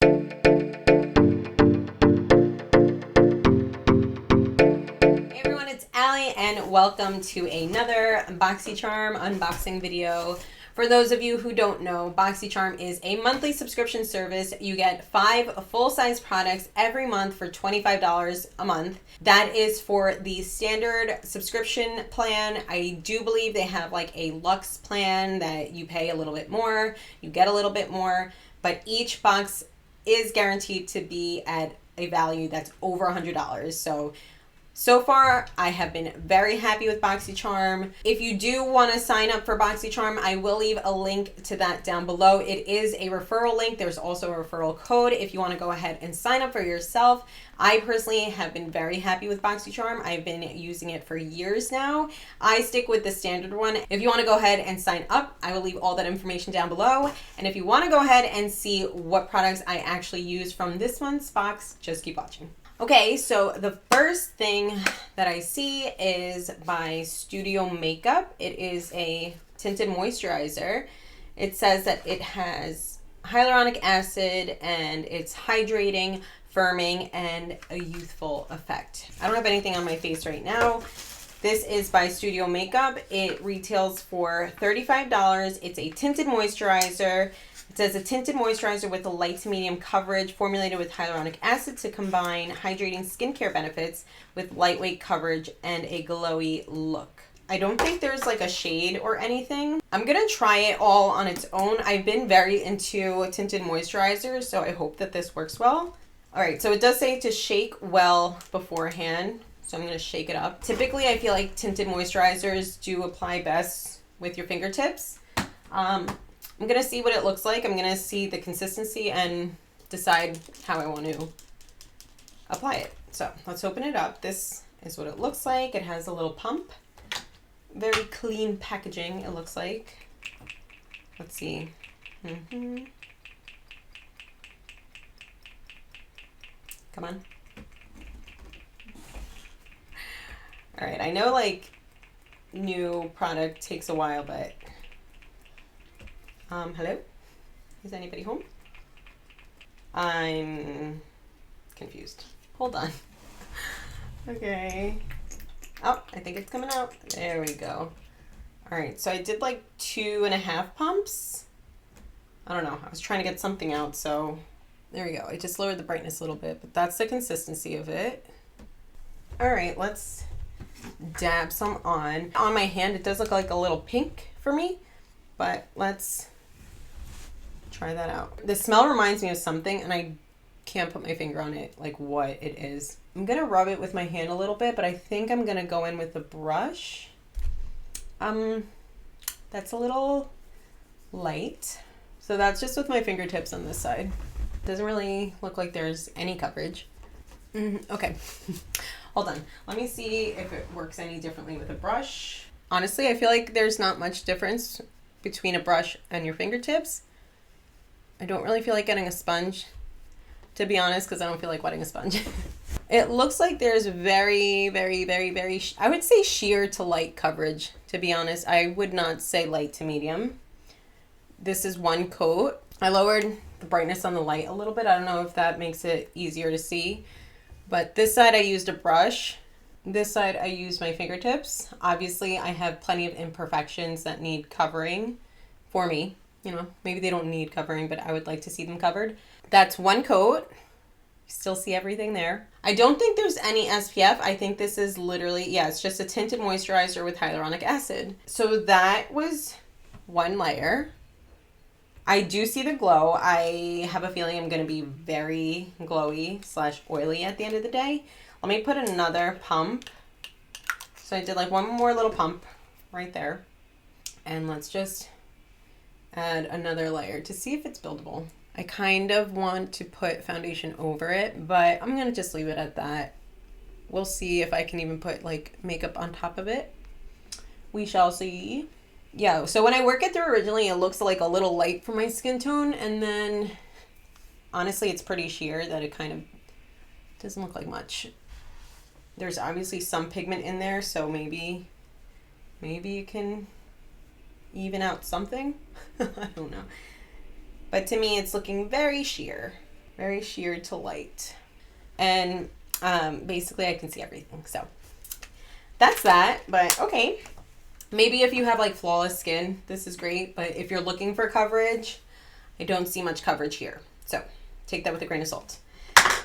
And welcome to another BoxyCharm unboxing video. For those of you who don't know, BoxyCharm is a monthly subscription service. You get 5 full-size products every month for $25 a month. That is for the standard subscription plan. I do believe they have like a Luxe plan that you pay a little bit more, you get a little bit more, but each box is guaranteed to be at a value that's over $100. So far, I have been very happy with BoxyCharm. If you do want to sign up for BoxyCharm, I will leave a link to that down below. It is a referral link. There's also a referral code if you want to go ahead and sign up for yourself. I personally have been very happy with BoxyCharm. I've been using it for years now. I stick with the standard one. If you want to go ahead and sign up, I will leave all that information down below. And if you want to go ahead and see what products I actually use from this month's box, just keep watching. Okay, so the first thing that I see is by Studio Makeup. It is a tinted moisturizer. It says that it has hyaluronic acid and it's hydrating, firming, and a youthful effect. I don't have anything on my face right now. This is by Studio Makeup. It retails for $35. It's a tinted moisturizer. It says a tinted moisturizer with a light to medium coverage formulated with hyaluronic acid to combine hydrating skincare benefits with lightweight coverage and a glowy look. I don't think there's like a shade or anything. I'm gonna try it all on its own. I've been very into tinted moisturizers, so I hope that this works well. All right, so it does say to shake well beforehand, so I'm gonna shake it up. Typically, I feel like tinted moisturizers do apply best with your fingertips. I'm gonna see what it looks like. I'm gonna see the consistency and decide how I want to apply it. So let's open it up. This is what it looks like. It has a little pump. Very clean packaging, it looks like. Let's see. Come on. All right, I know like new product takes a while, but hello? Is anybody home? I'm confused. Hold on. Okay. Oh, I think it's coming out. There we go. All right, so I did like 2.5 pumps. I don't know. I was trying to get something out, so there we go. I just lowered the brightness a little bit, but that's the consistency of it. All right, let's dab some on. On my hand, it does look like a little pink for me, but let's try that out. The smell reminds me of something and I can't put my finger on it, like what it is. I'm gonna rub it with my hand a little bit, but I think I'm gonna go in with a brush. That's a little light. So that's just with my fingertips on this side. Doesn't really look like there's any coverage. Okay, hold on. Let me see if it works any differently with a brush. Honestly, I feel like there's not much difference between a brush and your fingertips. I don't really feel like getting a sponge, to be honest, because I don't feel like wetting a sponge. It looks like there's very, I would say sheer to light coverage, to be honest. I would not say light to medium. This is one coat. I lowered the brightness on the light a little bit. I don't know if that makes it easier to see. But this side I used a brush. This side I used my fingertips. Obviously, I have plenty of imperfections that need covering for me. You know, maybe they don't need covering, but I would like to see them covered. That's one coat. You still see everything there. I don't think there's any SPF. I think this is literally, yeah, it's just a tinted moisturizer with hyaluronic acid. So that was one layer. I do see the glow. I have a feeling I'm going to be very glowy / oily at the end of the day. Let me put another pump. So I did like one more little pump right there. And let's just add another layer to see if it's buildable. I kind of want to put foundation over it, but I'm gonna just leave it at that. We'll see if I can even put like makeup on top of it. We shall see. Yeah, so when I work it through originally, it looks like a little light for my skin tone, and then honestly it's pretty sheer that it kind of doesn't look like much. There's obviously some pigment in there, so maybe you can even out something. I don't know. But to me, it's looking very sheer. Very sheer to light. And basically I can see everything. So that's that. But okay. Maybe if you have like flawless skin, this is great. But if you're looking for coverage, I don't see much coverage here. So take that with a grain of salt.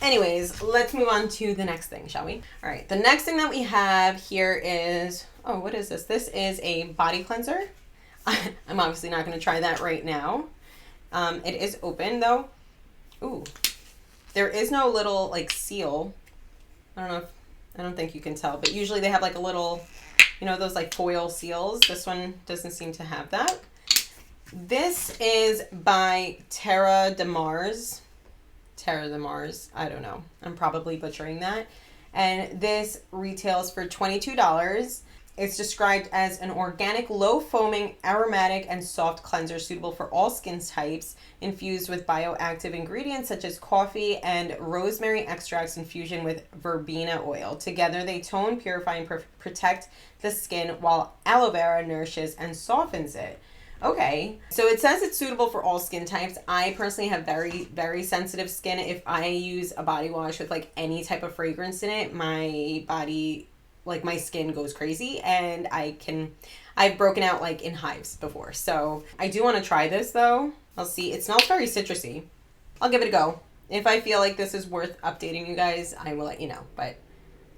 Anyways, let's move on to the next thing, shall we? All right, the next thing that we have here is, oh, what is this? This is a body cleanser. I'm obviously not going to try that right now. It is open though. Ooh, there is no little like seal. I don't think you can tell, but usually they have like a little, you know, those like foil seals. This one doesn't seem to have that. This is by Terra de Mars. I don't know. I'm probably butchering that. And this retails for $22. It's described as an organic, low foaming, aromatic, and soft cleanser suitable for all skin types, infused with bioactive ingredients such as coffee and rosemary extracts in fusion with verbena oil. Together, they tone, purify, and protect the skin, while aloe vera nourishes and softens it. Okay, so it says it's suitable for all skin types. I personally have very, very sensitive skin. If I use a body wash with like any type of fragrance in it, my body, like my skin goes crazy, and I've broken out like in hives before. So I do want to try this though. I'll see. It smells very citrusy. I'll give it a go. If I feel like this is worth updating you guys, I will let you know. But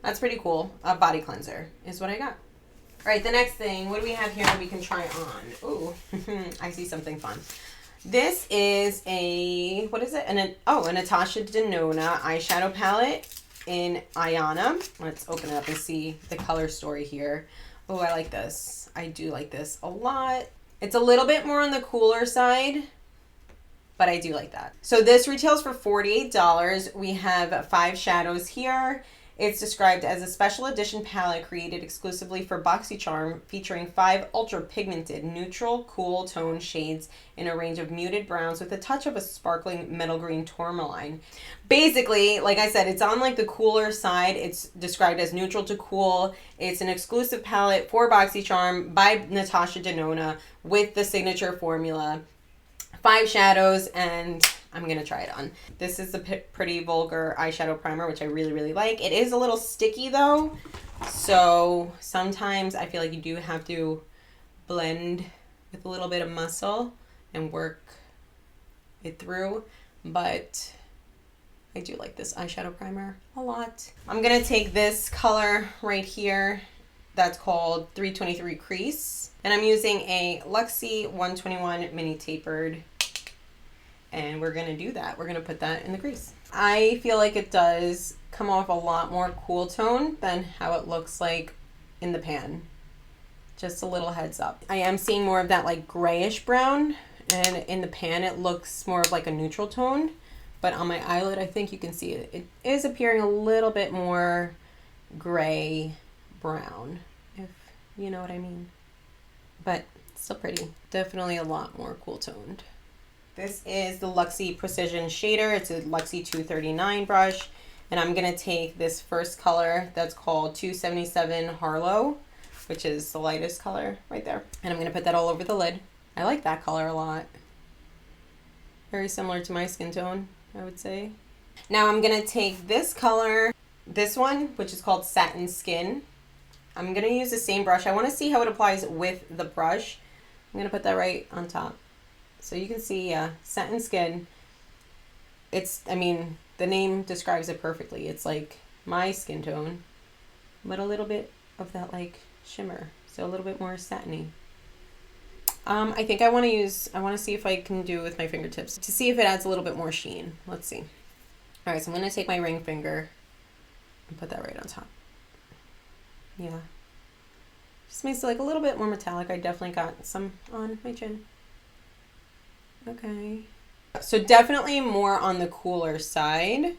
that's pretty cool. A body cleanser is what I got. All right, the next thing, what do we have here that we can try on? Ooh, I see something fun. This is a, what is it? A Natasha Nona eyeshadow palette in Iona. Let's open it up and see the color story here. Oh, I like this. I do like this a lot. It's a little bit more on the cooler side, but I do like that. So this retails for $48. We have 5 shadows here. It's described as a special edition palette created exclusively for BoxyCharm, featuring 5 ultra pigmented, neutral, cool tone shades in a range of muted browns with a touch of a sparkling metal green tourmaline. Basically, like I said, it's on like the cooler side. It's described as neutral to cool. It's an exclusive palette for BoxyCharm by Natasha Nona with the signature formula. 5 shadows, and I'm going to try it on. This is the Pretty Vulgar eyeshadow primer, which I really, really like. It is a little sticky though, so sometimes I feel like you do have to blend with a little bit of muscle and work it through, but I do like this eyeshadow primer a lot. I'm going to take this color right here. That's called 323 Crease. And I'm using a Luxie 121 mini tapered. And we're going to do that. We're going to put that in the crease. I feel like it does come off a lot more cool tone than how it looks like in the pan. Just a little heads up. I am seeing more of that like grayish brown. And in the pan it looks more of like a neutral tone. But on my eyelid I think you can see it. It is appearing a little bit more gray brown, if you know what I mean. But still pretty. Definitely a lot more cool toned. This is the Luxie Precision Shader. It's a Luxie 239 brush. And I'm going to take this first color that's called 277 Harlow, which is the lightest color right there. And I'm going to put that all over the lid. I like that color a lot. Very similar to my skin tone, I would say. Now I'm going to take this color, this one, which is called Satin Skin. I'm going to use the same brush. I want to see how it applies with the brush. I'm going to put that right on top. So you can see, Satin Skin. It's, I mean, the name describes it perfectly. It's like my skin tone, but a little bit of that like shimmer. So a little bit more satiny. I think I want to see if I can do it with my fingertips to see if it adds a little bit more sheen. Let's see. All right, so I'm going to take my ring finger and put that right on top. Yeah. Just makes it like a little bit more metallic. I definitely got some on my chin. Okay. So definitely more on the cooler side.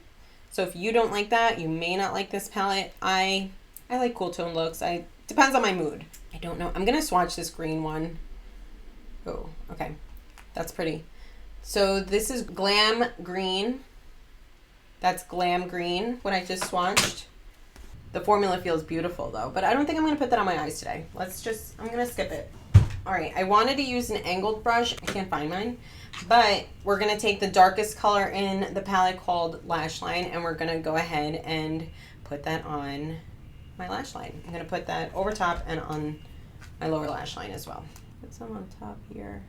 So if you don't like that, you may not like this palette. I like cool tone looks. Depends on my mood. I don't know. I'm going to swatch this green one. Oh, okay. That's pretty. So this is Glam Green. That's Glam Green, what I just swatched. The formula feels beautiful though, but I don't think I'm going to put that on my eyes today. I'm going to skip it. All right, I wanted to use an angled brush. I can't find mine. But we're going to take the darkest color in the palette called Lash Line, and we're going to go ahead and put that on my lash line. I'm going to put that over top and on my lower lash line as well. Put some on top here.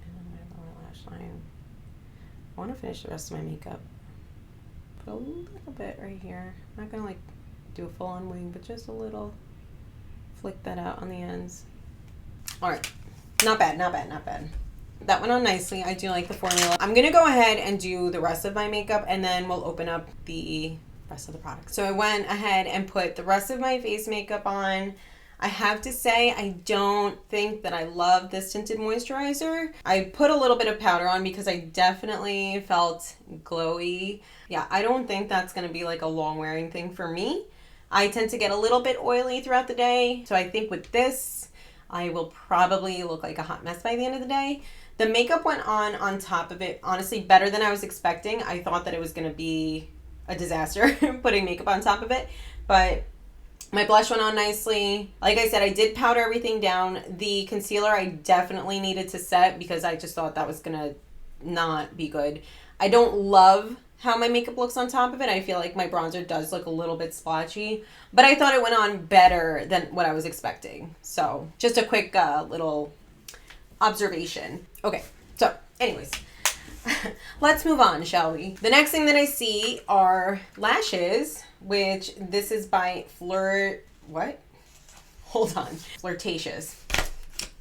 And on my lower lash line. I want to finish the rest of my makeup. Put a little bit right here. I'm not going to like do a full-on wing, but just a little. Flick that out on the ends. All right. Not bad, not bad, not bad. That went on nicely. I do like the formula. I'm going to go ahead and do the rest of my makeup, and then we'll open up the rest of the products. So I went ahead and put the rest of my face makeup on. I have to say, I don't think that I love this tinted moisturizer. I put a little bit of powder on because I definitely felt glowy. Yeah, I don't think that's going to be like a long wearing thing for me. I tend to get a little bit oily throughout the day. So I think with this, I will probably look like a hot mess by the end of the day. The makeup went on top of it, honestly, better than I was expecting. I thought that it was going to be a disaster putting makeup on top of it, but my blush went on nicely. Like I said, I did powder everything down. The concealer I definitely needed to set because I just thought that was going to not be good. I don't love how my makeup looks on top of it. I feel like my bronzer does look a little bit splotchy, but I thought it went on better than what I was expecting. So just a quick little observation. Okay, so anyways, let's move on, shall we? The next thing that I see are lashes, which this is by Flirtatious.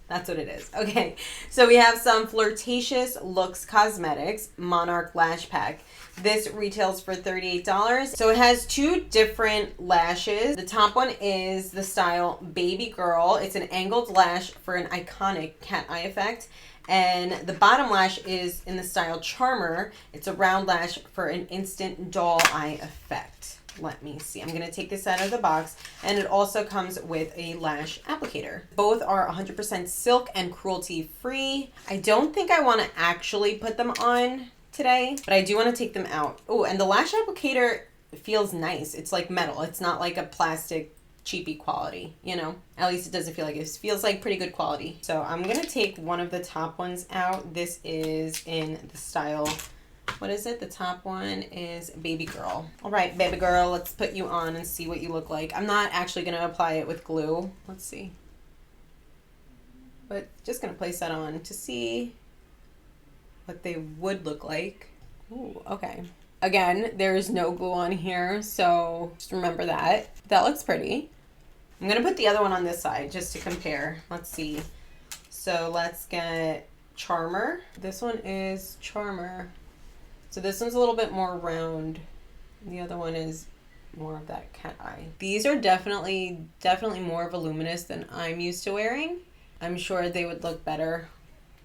That's what it is. Okay, so we have some Flirtatious Looks Cosmetics Monarch Lash Pack. This retails for $38. So it has two different lashes. The top one is the style Baby Girl. It's an angled lash for an iconic cat eye effect. And the bottom lash is in the style Charmer. It's a round lash for an instant doll eye effect. Let me see. I'm going to take this out of the box, and it also comes with a lash applicator. Both are 100% silk and cruelty free. I don't think I want to actually put them on today, but I do want to take them out. Oh, and the lash applicator feels nice. It's like metal. It's not like a plastic cheapy quality, you know? At least it doesn't feel like it. It feels like pretty good quality. So I'm going to take one of the top ones out. This is in the style, what is it? The top one is Baby Girl. All right, Baby Girl, let's put you on and see what you look like. I'm not actually going to apply it with glue. Let's see. But just going to place that on to see what they would look like. Ooh, okay. Again, there is no glue on here, so just remember that. That looks pretty. I'm going to put the other one on this side just to compare. Let's see. So let's get Charmer. This one is Charmer. So this one's a little bit more round. The other one is more of that cat eye. These are definitely more voluminous than I'm used to wearing. I'm sure they would look better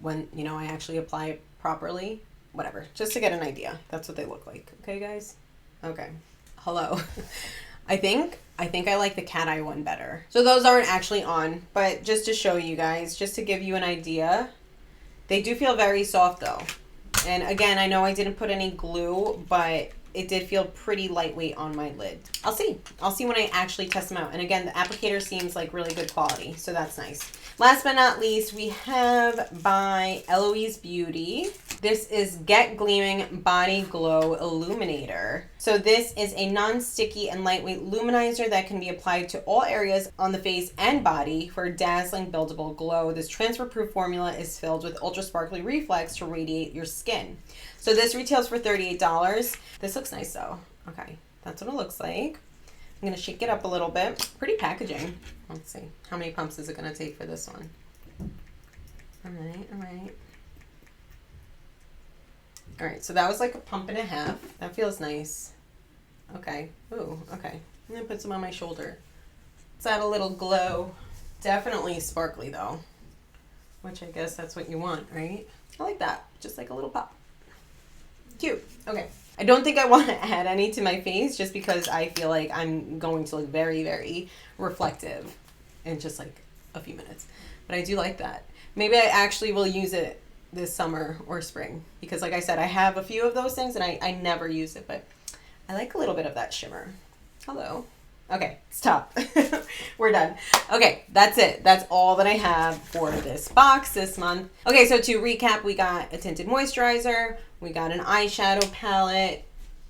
when, you know, I actually apply it properly. Whatever, just to get an idea. That's what they look like. Okay, guys? Okay. Hello. I think I like the cat eye one better. So those aren't actually on, but just to show you guys, just to give you an idea, they do feel very soft though. And again, I know I didn't put any glue, but it did feel pretty lightweight on my lid. I'll see when I actually test them out. And again, the applicator seems like really good quality, so that's nice. Last but not least, we have by Eloise Beauty. This is Get Gleaming Body Glow Illuminator. So this is a non-sticky and lightweight luminizer that can be applied to all areas on the face and body for a dazzling buildable glow. This transfer-proof formula is filled with ultra sparkly reflex to radiate your skin. So this retails for $38. This looks nice though. Okay, that's what it looks like. I'm going to shake it up a little bit. Pretty packaging. Let's see. How many pumps is it going to take for this one? All right. All right, so that was like a pump and a half. That feels nice. Okay. Ooh, okay. I'm going to put some on my shoulder. Let's add a little glow. Definitely sparkly though, which I guess that's what you want, right? I like that. Just like a little pop. Cute. Okay. I don't think I want to add any to my face just because I feel like I'm going to look very, very reflective in just like a few minutes. But I do like that. Maybe I actually will use it this summer or spring because like I said, I have a few of those things and I never use it, but I like a little bit of that shimmer. Hello. Okay, stop. We're done. Okay, that's it. That's all that I have for this box this month. Okay, so to recap, we got a tinted moisturizer, we got an eyeshadow palette,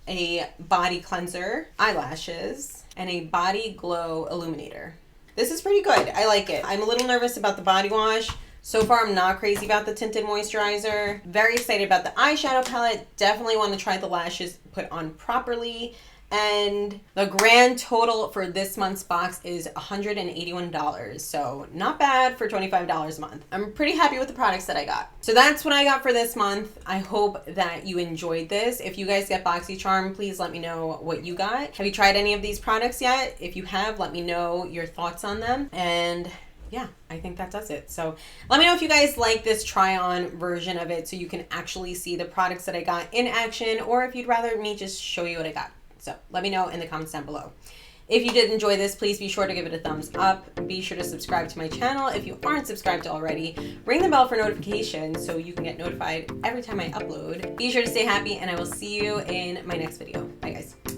a body cleanser, eyelashes, and a body glow illuminator. This is pretty good. I like it. I'm a little nervous about the body wash. So far, I'm not crazy about the tinted moisturizer. Very excited about the eyeshadow palette. Definitely want to try the lashes put on properly. And the grand total for this month's box is $181. So not bad for $25 a month. I'm pretty happy with the products that I got. So that's what I got for this month. I hope that you enjoyed this. If you guys get BoxyCharm, please let me know what you got. Have you tried any of these products yet? If you have, let me know your thoughts on them. And yeah, I think that does it. So let me know if you guys like this try-on version of it so you can actually see the products that I got in action, or if you'd rather me just show you what I got. So let me know in the comments down below. If you did enjoy this, please be sure to give it a thumbs up. Be sure to subscribe to my channel if you aren't subscribed already. Ring the bell for notifications so you can get notified every time I upload. Be sure to stay happy, and I will see you in my next video. Bye, guys.